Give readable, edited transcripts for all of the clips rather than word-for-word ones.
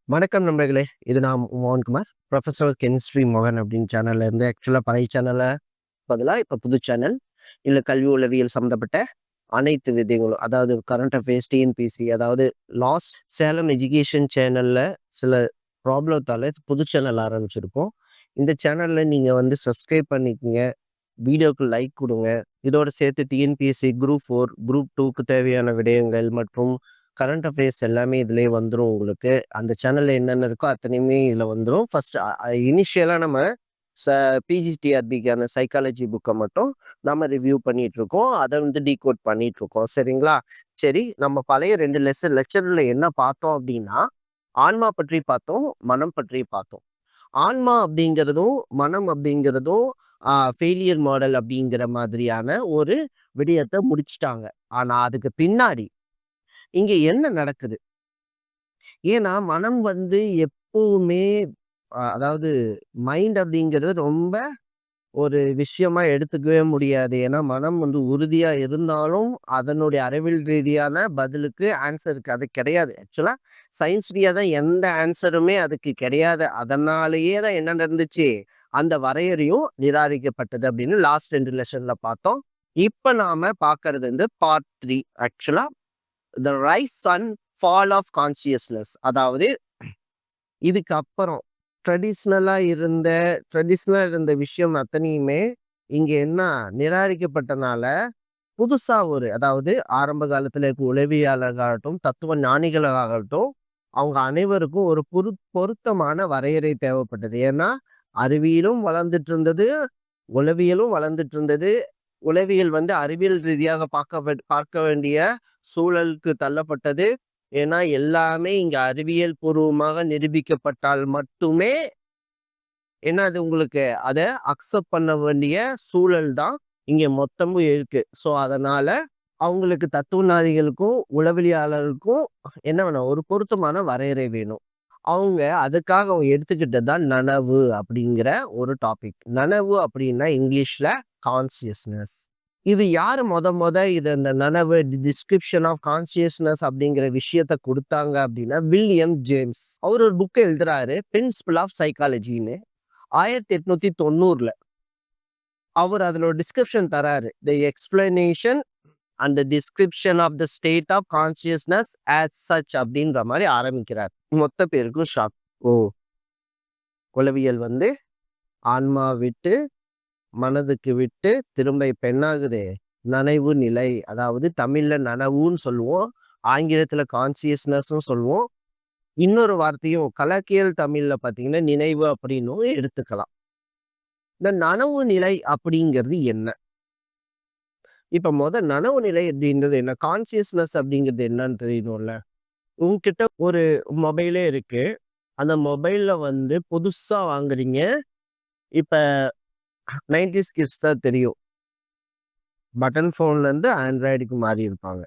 வணக்கம் நண்பர்களே. இது நான் மோகன்குமார். ப்ரொஃபசர் கெமிஸ்ட்ரி மோகன் அப்படின்னு சேனல்ல இருந்து ஆக்சுவலா பழைய சேனல்ல பதிலா இப்ப புது சேனல். இல்ல கல்வி உளவியல் சம்மந்தப்பட்ட அனைத்து விதங்களும். அதாவது கரண்ட் அஃபேர்ஸ், டிஎன்பிஎஸ்சி அதாவது லாஸ்ட் சேலம் எஜுகேஷன் சேனல்ல சில ப்ராப்ளத்தால புது சேனல் ஆரம்பிச்சிருக்கோம். இந்த சேனல்ல நீங்க சப்ஸ்கிரைப் பண்ணிக்கங்க. வீடியோக்கு லைக் குடுங்க. இதோட சேர்த்து டிஎன்பிஎஸ்சி குரூப் 4, குரூப் 2க்கு தேவையான விடயங்கள் மற்றும் கரண்ட் அஃபேர்ஸ் எல்லாமே இதிலயே வந்துரும் உங்களுக்கு. அந்த சேனல்ல என்னென்ன இருக்கோ அத்தனையுமே இதுல வந்துரும். ஃபர்ஸ்ட் இனிஷியலா நம்ம ச பிஜிடிஆர்பிக்கான சைக்காலஜி புக்க மட்டும் நம்ம ரிவ்யூ பண்ணிட்டு இருக்கோம். அத டீகோட் பண்ணிட்டு இருக்கோம். சரிங்களா? சரி, நம்ம பழைய 2 லெக்சர்ல என்ன பார்த்தோம் அப்படின்னா, ஆன்மா பற்றி பார்த்தோம், மனம் பற்றி பார்த்தோம். ஆன்மா அப்படிங்கிறதும், மனம் அப்படிங்கிறதும் ஃபெயிலியர் மாடல் அப்படிங்கிற மாதிரியான ஒரு விடயத்த முடிச்சுட்டாங்க. ஆனா அதுக்கு பின்னாடி இங்க என்ன நடக்குது? ஏன்னா மனம் எப்பவுமே அதாவது மைண்ட் அப்படிங்கிறது ரொம்ப ஒரு விஷயமா எடுத்துக்கவே முடியாது. ஏன்னா மனம் உறுதியா இருந்தாலும், அதனுடைய அறிவியல் ரீதியான பதிலுக்கு ஆன்சருக்கு அது கிடையாது. ஆக்சுவலா சயின்ஸ் ரீதியா தான் எந்த ஆன்சருமே அதுக்கு கிடையாது. அதனாலேயே தான் என்ன நடந்துச்சு? அந்த வரையறையும் நிராகரிக்கப்பட்டது அப்படின்னு லாஸ்ட் 2 லெசன்ல பார்த்தோம். இப்ப நாம பார்க்கறது பார்ட் 3. ஆக்சுவலா the rise and fall of consciousness. அதாவது இதுக்கு அப்புறம் ட்ரெடிஷ்னலா இருந்த விஷயம் அத்தனையுமே இங்க என்ன நிராகரிக்கப்பட்டனால, புதுசா அதாவது ஆரம்ப காலத்துல இருக்க உளவியலாளர்களாகட்டும், தத்துவ ஞானிகளாகட்டும், அவங்க அனைவருக்கும் ஒரு பொருத்தமான வரையறை தேவைப்பட்டது. ஏன்னா, அறிவியலும் வளர்ந்துட்டு இருந்தது, உளவியலும் வளர்ந்துட்டு இருந்தது. உளவியல் அறிவியல் ரீதியாக பார்க்க வேண்டிய சூழலுக்கு தள்ளப்பட்டது. ஏன்னா, எல்லாமே இங்க அறிவியல் பூர்வமாக நிரூபிக்கப்பட்டால் மட்டுமே அது உங்களுக்கு அத அக்செப்ட் பண்ண வேண்டிய சூழல் தான் இங்க மொத்தமும் இருக்கு. ஸோ, அதனால அவங்களுக்கு தத்துவஞானிகளுக்கும், உளவியலாளருக்கும் என்ன வேணும்? ஒரு பொருத்தமான வரையறை வேணும். அவங்க எடுத்துக்கிட்டது தான் நனவு அப்படிங்கிற ஒரு டாபிக். நனவு அப்படின்னா இங்கிலீஷ்ல கான்ஷியஸ்னஸ். இது யாரு இந்த நனவு டிஸ்கிரிப்ஷன் ஆஃப் கான்ஷியஸ்னஸ் அப்படிங்கிற விஷயத்த குடுத்தாங்க அப்படின்னா, வில்லியம் ஜேம்ஸ். அவர் ஒரு புக் எழுதுறாரு, பிரின்சிபிள் ஆஃப் சைக்காலஜின்னு. 1890ல அவர் அதுல ஒரு டிஸ்கிரிப்ஷன் தராரு. The explanation and the description of the state of consciousness as such அப்படின்ற மாதிரி ஆரம்பிக்கிறார். மொத்த பேருக்கும் ஷாக். ஓ! உளவியல் ஆன்மா விட்டு மனதுக்கு விட்டு திரும்ப இப்ப என்ன ஆகுது? நனைவு நிலை. அதாவது தமிழ்ல நனவுன்னு சொல்லுவோம், ஆங்கிலத்துல கான்சியஸ்னஸ்ன்னு சொல்லுவோம். இன்னொரு வார்த்தையும் கலக்கியல் தமிழ்ல பாத்தீங்கன்னா நினைவு அப்படின்னும் எடுத்துக்கலாம். இந்த நனவு நிலை அப்படிங்கிறது என்ன? இப்ப நனவு நிலை அப்படின்றது என்ன? கான்சியஸ்னஸ் அப்படிங்கிறது என்னன்னு தெரியணும்ல. உங்ககிட்ட ஒரு மொபைலே இருக்கு. அந்த மொபைல்ல புதுசா வாங்குறீங்க. இப்ப 90s கிட்ஸ் தான் தெரியும். பட்டன் ஃபோன்ல இருந்து ஆண்ட்ராய்டுக்கு மாறி இருப்பாங்க.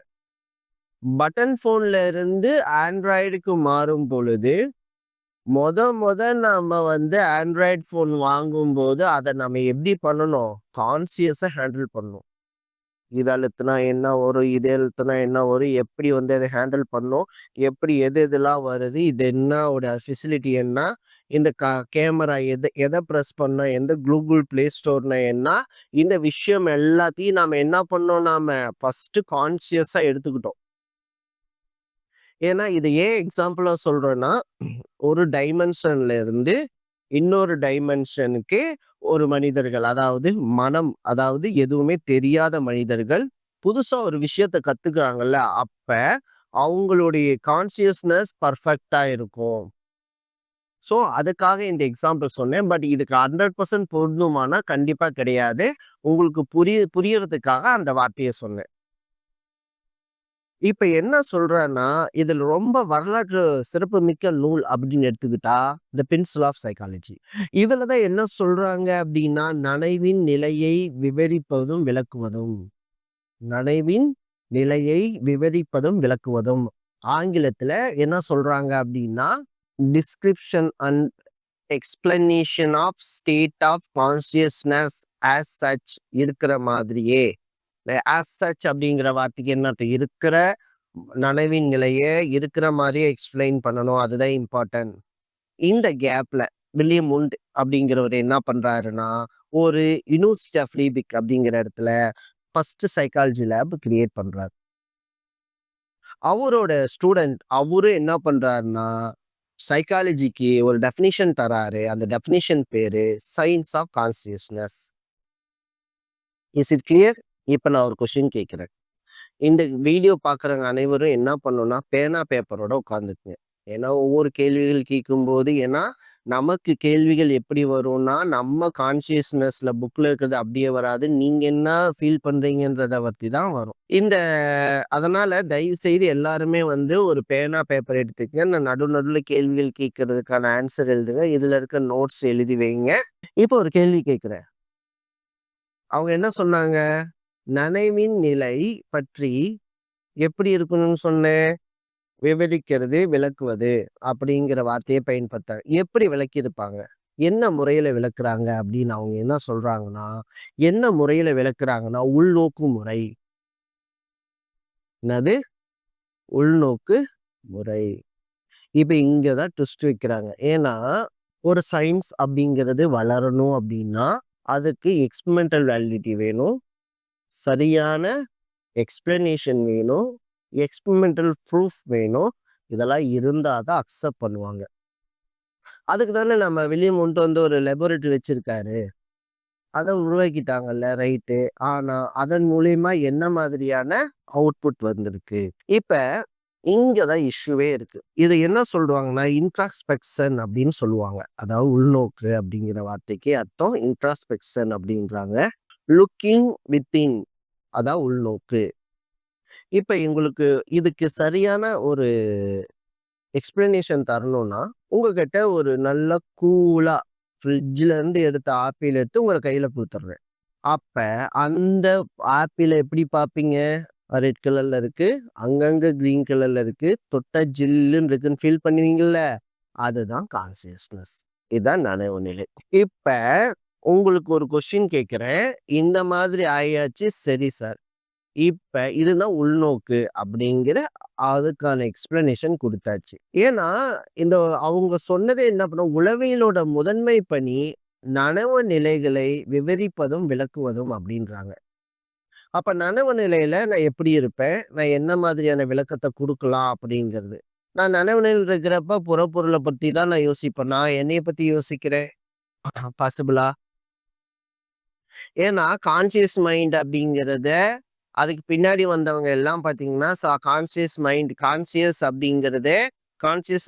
பட்டன் ஃபோன்ல இருந்து ஆண்ட்ராய்டுக்கு மாறும் பொழுது, மொத நாம ஆண்ட்ராய்டு ஃபோன் வாங்கும்போது, அத நம்ம எப்படி பண்ணணும்? கான்ஷியஸா ஹேண்டில் பண்ணணும். இத அழுத்துனா என்ன வரும்? இத அழுத்துனா என்ன வரும்? எப்படி அத ஹேண்டில் பண்ணணும்? எப்படி எதெல்லாம் வருது? இது என்னாவோட ஃபெசிலிட்டி என்ன? இந்த கேமரா எத பிரஸ் பண்ணா எந்த Google Play Storeனா என்ன? இந்த விஷயம் எல்லாத்தையும் நாம என்ன பண்ணோம்? ஃபர்ஸ்ட்டு கான்ஷியஸா எடுத்துக்கிட்டோம். ஏன்னா, இத ஏன் எக்ஸாம்பிளா சொல்றேன்னா, ஒரு டைமென்ஷன்ல இருந்து இன்னொரு டைமென்ஷனுக்கு ஒரு மனிதர்கள், அதாவது மனம், அதாவது எதுவுமே தெரியாத மனிதர்கள் புதுசா ஒரு விஷயத்த கத்துக்கிறாங்கல்ல, அப்ப அவங்களுடைய கான்ஷியஸ்னஸ் பர்ஃபெக்ட்டா இருக்கும். ஸோ, அதுக்காக இந்த எக்ஸாம்பிள் சொன்னேன். பட் இதுக்கு 100% பொருந்துமானா கண்டிப்பா கிடையாது. உங்களுக்கு புரியறதுக்காக அந்த வார்த்தைய சொன்னேன். இப்ப என்ன சொல்றேன்னா, இதுல ரொம்ப வரலாற்று சிறப்புமிக்க நூல் அப்படின்னு எடுத்துக்கிட்டா, தி பிரின்சிபிள் ஆஃப் சைக்காலஜி. இதுல தான் என்ன சொல்றாங்க அப்படின்னா, நனவின் நிலையை விவரிப்பதும் விளக்குவதும். நனவின் நிலையை விவரிப்பதும் விளக்குவதும். ஆங்கிலத்துல என்ன சொல்றாங்க அப்படின்னா, description and explanation of state of consciousness as such இருக்கிற மாதிரியே. ஆஸ் சச் அப்படிங்கிற வார்த்தைக்கு என்ன அர்த்தம்? இருக்கிற நனவின் நிலைய இருக்கிற மாரியே எக்ஸ்பிளைன் பண்ணணும். அதுதான் இம்பார்ட்டன்ட். இந்த கேப்ல வில்லியம் வுண்ட் அப்படிங்கிறவரு என்ன பண்றாருன்னா, ஒரு யுனிவர்சிட்டி ஆஃப் லீபிக் அப்படிங்கிற இடத்துல ஃபர்ஸ்ட் சைக்காலஜி லேப் கிரியேட் பண்றாரு. அவரோட ஸ்டூடண்ட் அவரும் என்ன பண்றாருன்னா, சைக்காலஜிக்கு ஒரு டெஃபினிஷன் தராரு. அந்த டெஃபினிஷன் பேரு science of consciousness. Is it clear? இப்ப நான் ஒரு கொஸ்டின் கேட்கிறேன். இந்த வீடியோ பார்க்குறவங்க அனைவரும் என்ன பண்ணணும்னா, பேனா பேப்பரோட உட்காந்துக்குங்க. ஏன்னா ஒவ்வொரு கேள்விகள் கேட்கும்போது ஏன்னா நமக்கு கேள்விகள் எப்படி வரும்னா, நம்ம கான்ஷியஸ்னஸ்ல புக்ல இருக்கிறது அப்படியே வராது. நீங்க என்ன ஃபீல் பண்றீங்கன்றத பத்தி தான் வரும். அதனால தயவு செய்து எல்லாருமே வந்து ஒரு பேனா பேப்பர் எடுத்துக்கங்க. நான் நடுவுல கேள்விகள் கேட்கறதுக்கான ஆன்சர் எழுதுங்க. இதுல இருக்க நோட்ஸ் எழுதி வைங்க. இப்போ ஒரு கேள்வி கேட்கிறேன். அவங்க என்ன சொன்னாங்க? நனவின் நிலை பற்றி எப்படி இருக்கணும்னு சொன்னேன்? விவரிக்கிறது, விளக்குவது அப்படிங்கிற வார்த்தையை பயன்படுத்தாங்க. எப்படி விளக்கியிருப்பாங்க? என்ன முறையில விளக்குறாங்க அப்படின்னு அவங்க என்ன சொல்றாங்கன்னா, என்ன முறையில விளக்குறாங்கன்னா, உள்நோக்கு முறை. என்னது? உள்நோக்கு முறை. இப்ப இங்க தான் ட்விஸ்ட் வைக்கிறாங்க. ஏன்னா, ஒரு சயின்ஸ் அப்படிங்கிறது வளரணும் அப்படின்னா, அதுக்கு எக்ஸ்பெரிமெண்டல் வேலிடிட்டி வேணும். சரியான எக்ஸ்பிளனேஷன் வேணும். எக்ஸ்பெரிமெண்டல் ப்ரூஃப் வேணும். இதெல்லாம் இருந்தா தான் அக்செப்ட் பண்ணுவாங்க. அதுக்கு தானே நம்ம வில்லியம் வுண்ட் வந்து ஒரு லெபோரட்டரி வச்சிருக்காரு. அத உருவாக்கிட்டாங்கல்ல, ரைட்டு. ஆனா, அதன் மூலியமா என்ன மாதிரியான அவுட்புட் வந்திருக்கு? இப்ப இங்க தான் இஷ்யூவே இருக்கு. இத என்ன சொல்றாங்கன்னா, இன்ட்ராஸ்பெக்ஷன் அப்படின்னு சொல்லுவாங்க. அதாவது உள்நோக்கு அப்படிங்கிற வார்த்தைக்கு அர்த்தம் இன்ட்ராஸ்பெக்ஷன் அப்படின்றாங்க. லுக்கிங் வித்தின் அதான் உள்நோக்கு. இப்ப உங்களுக்கு இதுக்கு சரியான ஒரு எக்ஸ்பிளனேஷன் தரணும்னா, உங்ககிட்ட ஒரு நல்ல கூலா ஃப்ரிட்ஜ்ல இருந்து எடுத்த ஆப்பிள் எடுத்து உங்க கையில குடுத்துடுறேன். அப்ப அந்த ஆப்பிள எப்படி பார்ப்பீங்க? ரெட் கலர்ல இருக்கு. அங்கங்க கிரீன் கலர்ல இருக்கு. தொட்டா ஜில்லுன்னு இருக்குன்னு ஃபீல் பண்ணுவீங்கல்ல? அதுதான் கான்ஷியஸ்னஸ். இதுதான் நனவு நிலை. இப்ப உங்களுக்கு ஒரு கொஸ்டின் கேட்கிறேன். இந்த மாதிரி ஆயாச்சு. சரி சார். இப்ப இதுதான் உள்நோக்கு அப்படிங்கிற அதுக்கான எக்ஸ்பிளனேஷன் குடுத்தாச்சு. ஏன்னா, இந்த அவங்க சொன்னதே என்ன உளவியலோட முதன்மை பணி நனவு நிலைகளை விவரிப்பதும், விளக்குவதும் அப்படின்றாங்க. அப்ப நனவு நிலையில நான் எப்படி இருப்பேன்? நான் என்ன மாதிரியான விளக்கத்த குடுக்கலாம் அப்படிங்கிறது. நான் நனவு நிலையில இருக்கிறப்ப புறப்பொருள பத்தி தான் நான் யோசிப்பேன். நான் என்னைய பத்தி யோசிக்கிறேன். பாசிபிளா? ஏன்னா, கான்ஷியஸ் மைண்ட் அப்படிங்கிறத அதுக்கு பின்னாடி வந்தவங்க எல்லாம் பார்த்தீங்கன்னா, கான்ஷியஸ்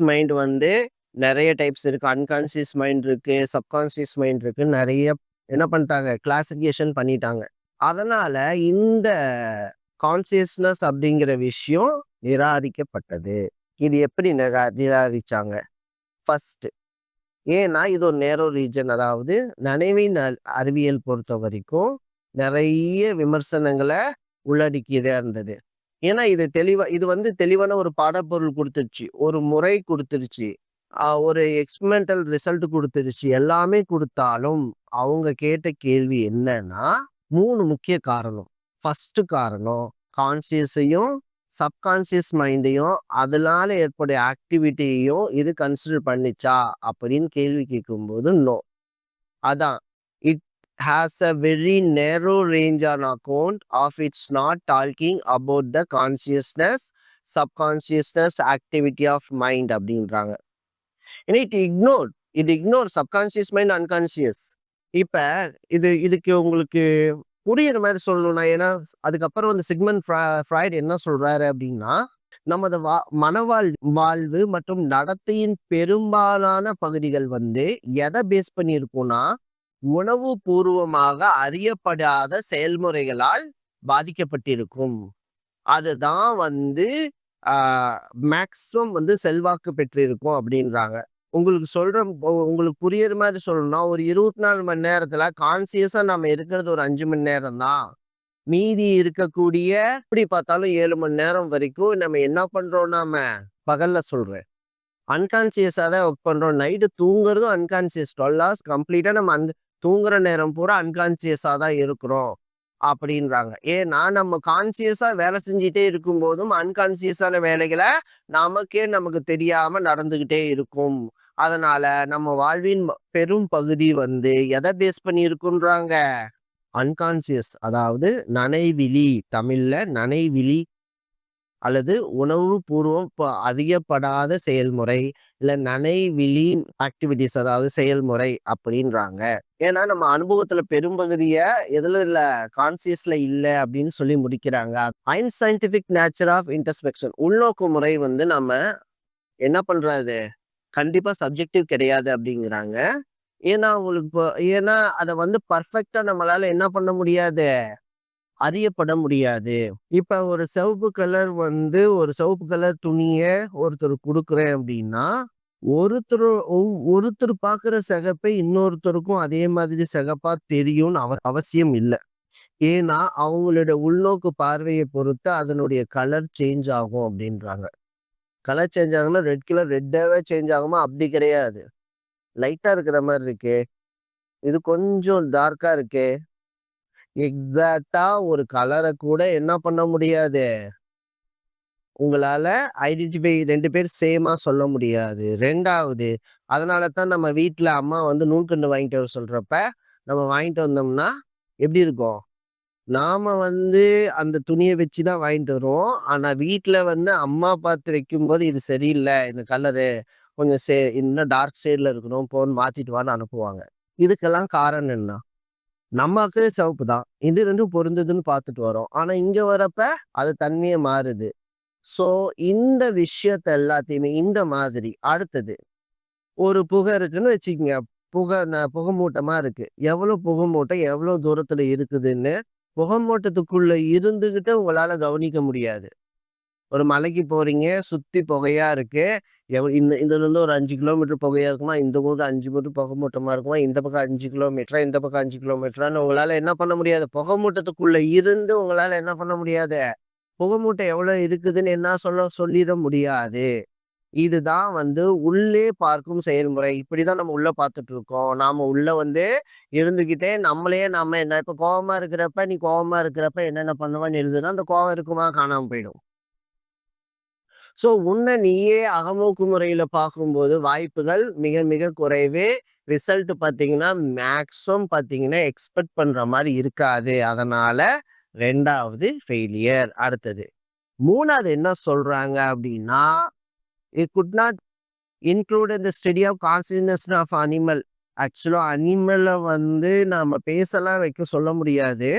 மைண்ட் வந்து நெறைய டைப்ஸ் இருக்கு. அன்கான்ஷியஸ் மைண்ட் இருக்கு, சப்கான்ஷியஸ் மைண்ட் இருக்கு. நெறைய என்ன பண்ணிட்டாங்க? கிளாசிஃபிகேஷன் பண்ணிட்டாங்க. அதனால இந்த கான்ஷியஸ்னஸ் அப்படிங்கிற விஷயம் நிராகரிக்கப்பட்டது. இது எப்படி நிராகரிச்சாங்க? ஃபர்ஸ்ட் ஏன்னா, இது ஒரு நேரோ ரீஜன். அதாவது நனவின் அறிவியல் பொறுத்தவரைக்கும் நெறைய விமர்சனங்கள உள்ளடக்கியதா இருந்தது. ஏன்னா, இது வந்து தெளிவான ஒரு பாடப்பொருள் குடுத்துருச்சு. ஒரு முறை குடுத்துருச்சு. ஒரு எக்ஸ்பெரிமெண்டல் ரிசல்ட் குடுத்துருச்சு. எல்லாமே குடுத்தாலும், அவங்க கேட்ட கேள்வி என்னன்னா, 3 முக்கிய காரணம். ஃபர்ஸ்ட் காரணம் கான்ஷியஸையும், சப்கான்ஷியஸ் மைண்டையும், அதனால ஏற்படைய ஆக்டிவிட்டியையும் இது கன்சிடர் பண்ணுச்சா? அப்படின்னு கேள்வி கேட்கும்போது, நோ. அதான். It has a very narrow range on account of it's not talking about the consciousness, subconsciousness activity of mind அப்படின்றாங்க. ஏன்னா இது இக்னோர் சப்கான்ஷியஸ் மைண்ட், அன்கான்ஷியஸ். இப்ப இதுக்கு உங்களுக்கு புரியுற மாதிரி சொல்லணும்னா, ஏன்னா அதுக்கப்புறம் வந்து சிக்மண்ட் ஃப்ராய்ட் என்ன சொல்றாரு அப்படின்னா, நமது வாழ்வு மற்றும் நடத்தையின் பெரும்பாலான பகுதிகள் வந்து எதை பேஸ் பண்ணி இருக்கும்னா, உணவு பூர்வமாக அறியப்படாத செயல்முறைகளால் பாதிக்கப்பட்டிருக்கும். அதுதான் வந்து மேக்ஸிமம் வந்து செல்வாக்கு பெற்றிருக்கும் அப்படின்றாங்க. உங்களுக்கு புரியுற மாதிரி சொல்லணும்னா, ஒரு 24 மணி நேரத்துல கான்சியஸா நம்ம இருக்கிறது ஒரு 5 மணி நேரம் தான். மீதி இருக்கக்கூடிய எப்படி பார்த்தாலும் 7 மணி நேரம் வரைக்கும் நம்ம என்ன பண்றோம்? பகல்ல சொல்றேன். அன்கான்சியஸா தான் ஒர்க் பண்றோம். Night தூங்குறதும் unconscious. 12 ஹவர்ஸ் கம்ப்ளீட்டா நம்ம தூங்குற நேரம் பூரா அன்கான்சியஸா தான் இருக்கிறோம். அப்படின்றாங்க. ஏன்னா நம்ம கான்சியஸா வேலை செஞ்சுட்டே இருக்கும்போதும் அன்கான்சியஸான வேலைகளை நமக்கு தெரியாம நடந்துகிட்டே இருக்கும். அதனால நம்ம வாழ்வின் பெரும் பகுதி வந்து எதை பேஸ் பண்ணி இருக்குன்றாங்க? அன்கான்சியஸ், அதாவது நனைவிழி, தமிழ்ல நனைவிழி அல்லது உணர்வுபூர்வம் அறியப்படாத செயல்முறை, இல்ல நனைவிழி ஆக்டிவிட்டீஸ், அதாவது செயல்முறை அப்படின்றாங்க. ஏன்னா நம்ம அனுபவத்துல பெரும்பகுதிய எதுல இல்ல, கான்சியஸ்ல இல்ல அப்படின்னு சொல்லி முடிக்கிறாங்க. அன்சைன்டிபிக் நேச்சர் ஆஃப் இன்ட்ரஸ்பெக்ஷன், உள்நோக்கு முறை வந்து நம்ம என்ன பண்றது, கண்டிப்பா சப்ஜெக்டிவ் கிடையாது அப்படிங்கிறாங்க. ஏன்னா உங்களுக்கு ஏன்னா அதை வந்து பர்ஃபெக்டா நம்மளால என்ன பண்ண முடியாது, அறியப்பட முடியாது. இப்ப ஒரு சிவப்பு கலர் துணிய ஒருத்தர் குடுக்குறேன் அப்படின்னா, ஒருத்தர் ஒருத்தர் பார்க்குற சிகப்பை இன்னொருத்தருக்கும் அதே மாதிரி சிகப்பா தெரியும்னு அவசியம் இல்ல. ஏன்னா, அவங்களோட உள்நோக்கு பார்வையை பொறுத்து அதனுடைய கலர் சேஞ்ச் ஆகும் அப்படின்றாங்க. கலர் சேஞ்ச் ஆகும்னா ரெட் கலர் ரெட்டாவே சேஞ்ச் ஆகுமா? அப்படி கிடையாது. லைட்டா இருக்கிற மாரி இருக்கே, இது கொஞ்சம் டார்க்கா இருக்கே, எக்ஸாக்ட்டா ஒரு கலர கூட என்ன பண்ண முடியாது, உங்களால ஐடென்டிஃபை 2 பேர் சேமா சொல்ல முடியாது. 2வது, அதனால தான் நம்ம வீட்ல அம்மா வந்து நூல்கண்டு வாங்கிட்டு வர சொல்றப்ப, நம்ம வாங்கிட்டு வந்தோம்னா எப்படி இருக்கும்? நாம வந்து அந்த துணிய வச்சு தான் வாங்கிட்டு வருவோம். ஆனா வீட்ல வந்து அம்மா பார்த்து வைக்கும்போது, "இது சரியில்ல. இந்த கலரு கொஞ்சம் இன்னும் டார்க் ஷேட்ல இருக்கணும். போன்னு மாத்திட்டு வான்னு" அனுப்புவாங்க. இதுக்கெல்லாம் காரணம் என்ன? நமக்கு சிவப்பு தான். இது 2ம் பொருந்ததுன்னு பார்த்துட்டு வரோம். ஆனா இங்க வரப்ப அது தன்மையே மாறுது. ஸோ இந்த விஷயத்த எல்லாத்தையுமே இந்த மாதிரி அடுத்தது ஒரு புகை இருக்குன்னு வச்சுக்கங்க. புகை மூட்டமா இருக்கு. எவ்வளோ புகை மூட்டம் எவ்வளோ தூரத்துல இருக்குதுன்னு புகை மூட்டத்துக்குள்ள இருந்துகிட்டு உங்களால கவனிக்க முடியாது. ஒரு மலைக்கு போறீங்க, சுத்தி புகையா இருக்கு. இதுல இருந்து ஒரு 5 கிலோமீட்டர் புகையா இருக்குமா, இந்த பக்கம் 5 மீட்டர் புகை மூட்டமா இருக்குமா, இந்த பக்கம் 5 கிலோமீட்டரா, இந்த பக்கம் 5 கிலோமீட்டரான்னு உங்களால என்ன பண்ண முடியாது. புகை மூட்டத்துக்குள்ள இருந்து உங்களால என்ன பண்ண முடியாது. புகை மூட்டம் எவ்வளவு இருக்குதுன்னு என்ன சொல்லிட முடியாது. இதுதான் வந்து உள்ளே பார்க்கும் செயல்முறை. இப்படிதான் நம்ம உள்ள பார்த்துட்டு இருக்கோம். நாம உள்ள வந்து இருந்துகிட்டே நாம என்ன, இப்ப கோவமா இருக்கிறப்ப, நீ கோவமா இருக்கிறப்ப என்னென்ன பண்ணுவேன்னு எழுதுனா, அந்த கோவம் இருக்குமா? காணாம போயிடும். சோ உன்ன நீயே அகநோக்கு முறையில பார்க்கும்போது வாய்ப்புகள் மிக மிக குறைவு. ரிசல்ட் பார்த்தீங்கன்னா, மேக்ஸிமம் பார்த்தீங்கன்னா, எக்ஸ்பெக்ட் பண்ற மாரி இருக்காது. அதனால 2வது ஃபெயிலியர். அடுத்தது 3வது என்ன சொல்றாங்க அப்படின்னா, it could not include in the study of consciousness of animal. Actually அனிமல வந்து நாம பேசலாம் வைக்க சொல்ல முடியாது.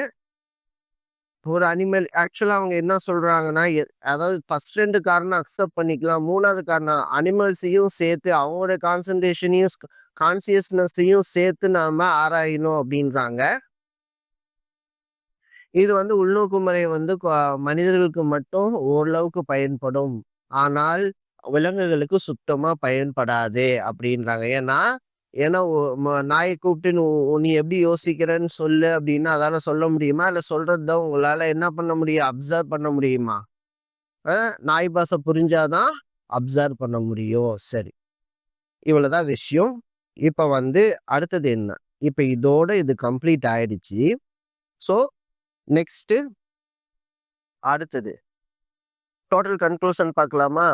ஒரு அனிமல் ஆக்சுவலா அவங்க என்ன சொல்றாங்கன்னா, அதாவது ஃபர்ஸ்ட் 2 காரணம் அக்செப்ட் பண்ணிக்கலாம். 3வது காரணம் அனிமல்ஸையும் சேர்த்து அவங்களோட கான்சியஸ்னஸையும் சேர்த்து நாம ஆராயணும் அப்படின்றாங்க. இது வந்து உள்நோக்கு முறை வந்து மனிதர்களுக்கு மட்டும் ஓரளவுக்கு பயன்படும். ஆனால் விலங்குகளுக்கு சுத்தமா பயன்படாது அப்படின்றாங்க. ஏன்னா ஏன்னா நாய கூப்பிட்டு நீ எப்படி யோசிக்கிறன்னு சொல்லு அப்படின்னா அதால சொல்ல முடியுமா? இல்ல சொல்றது தான் உங்களால என்ன பண்ண முடியும்? அப்சர்வ் பண்ண முடியுமா? நாய் பாஷை புரிஞ்சாதான் அப்சர்வ் பண்ண முடியும். சரி. இவ்வளவுதான் விஷயம். இப்ப வந்து அடுத்தது என்ன? இப்ப இதோட இது கம்ப்ளீட் ஆயிடுச்சு. சோ நெக்ஸ்ட் அடுத்தது டோட்டல் கன்க்ளூஷன் பார்க்கலாமா?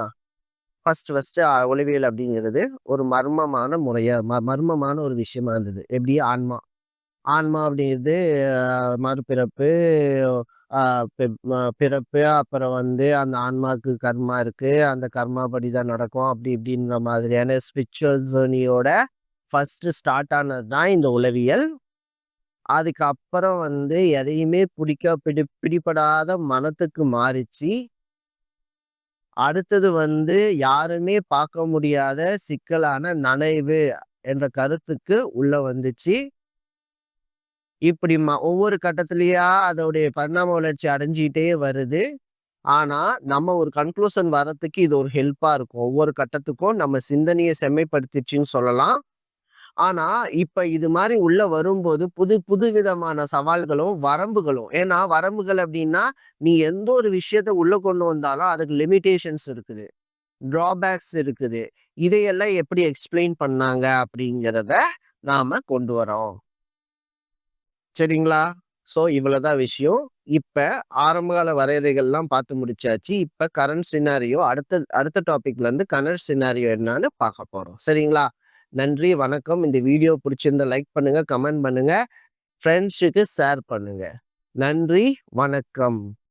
ஃபர்ஸ்ட் உளவியல் அப்படிங்கிறது ஒரு மர்மமான ஒரு விஷயமா இருந்தது. எப்படி? ஆன்மா. ஆன்மா அப்படிங்கிறது மறுபிறப்பு, பிறப்பு, அப்புறம் வந்து அந்த ஆன்மாவுக்கு கர்மா இருக்கு. அந்த கர்மா படிதான் நடக்கும். அப்படி இப்படின்ற மாதிரியான ஸ்பிரிச்சுவல் ஜர்னியோட ஃபர்ஸ்ட் ஸ்டார்ட் ஆனது தான் இந்த உளவியல். அதுக்கப்புறம் வந்து எதையுமே பிடிபடாத மனத்துக்கு மாறிச்சு. அடுத்தது வந்து யாருமே பார்க்க முடியாத சிக்கலான நனைவு என்ற கருத்துக்கு உள்ள வந்துச்சு. இப்படி ஒவ்வொரு கட்டத்திலயா அதோடைய பரிணாம வளர்ச்சி அடைஞ்சுக்கிட்டே வருது. ஆனா, நம்ம ஒரு கன்க்ளூஷன் வரதுக்கு இது ஒரு ஹெல்ப்பா இருக்கும். ஒவ்வொரு கட்டத்துக்கும் நம்ம சிந்தனைய செம்மைப்படுத்திச்சுன்னு சொல்லலாம். ஆனா, இப்ப இது மாரி உள்ள வரும்போது புது விதமான சவால்களும், வரம்புகளும். ஏன்னா வரம்புகள் அப்படின்னா, நீ எந்த ஒரு விஷயத்த உள்ள கொண்டு வந்தாலும் அதுக்கு லிமிட்டேஷன்ஸ் இருக்குது. டிராபேக்ஸ் இருக்குது. இதையெல்லாம் எப்படி எக்ஸ்பிளைன் பண்ணாங்க அப்படிங்கிறத நாம கொண்டு வரோம். சரிங்களா? ஸோ இவ்வளவுதான் விஷயம். இப்ப ஆரம்பகால வரையறைகள்லாம் பார்த்து முடிச்சாச்சு. இப்ப கரண்ட் சினாரியோ அடுத்த அடுத்த டாபிக்ல இருந்து கரண்ட் சினாரியோ என்னன்னு பார்க்க போறோம். சரிங்களா? நன்றி, வணக்கம். இந்த வீடியோ பிடிச்சிருந்தா லைக் பண்ணுங்க, கமெண்ட் பண்ணுங்க, ஃப்ரெண்ட்ஸுக்கு ஷேர் பண்ணுங்க. நன்றி, வணக்கம்.